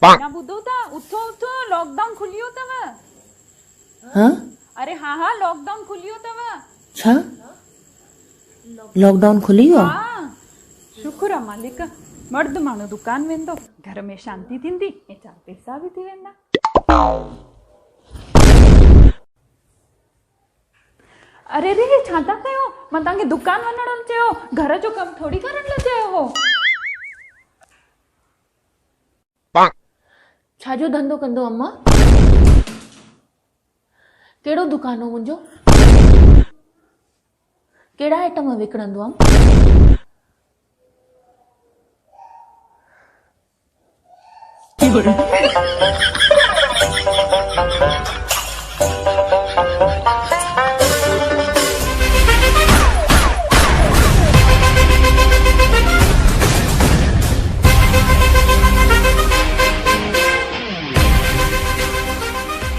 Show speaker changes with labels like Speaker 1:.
Speaker 1: ना ॿुधो था, उथो उथो, लॉकडाउन खुलियो अथव।
Speaker 2: हाँ?
Speaker 1: अरे हाँ हाँ, लॉकडाउन खुलियो अथव।
Speaker 2: छा लॉकडाउन खुली वियो?
Speaker 1: हाँ, शुक्र आहे मालिक। मर्द माण्हू दुकान वेंदो, घर में शांती थींदी ऐं 4 पैसा बि थी वेंदा। अरे रे, छा था कयो? मां तव्हांखे दुकान वञण लाइ चयो, घर जो कमु थोड़ी करण लाइ चयो हो।
Speaker 2: छा जो धंधो कंदो अम्मा? कहिड़ो दुकान हो मुंहिंजो? कहिड़ा आइटम विकिणंदो हुअमि?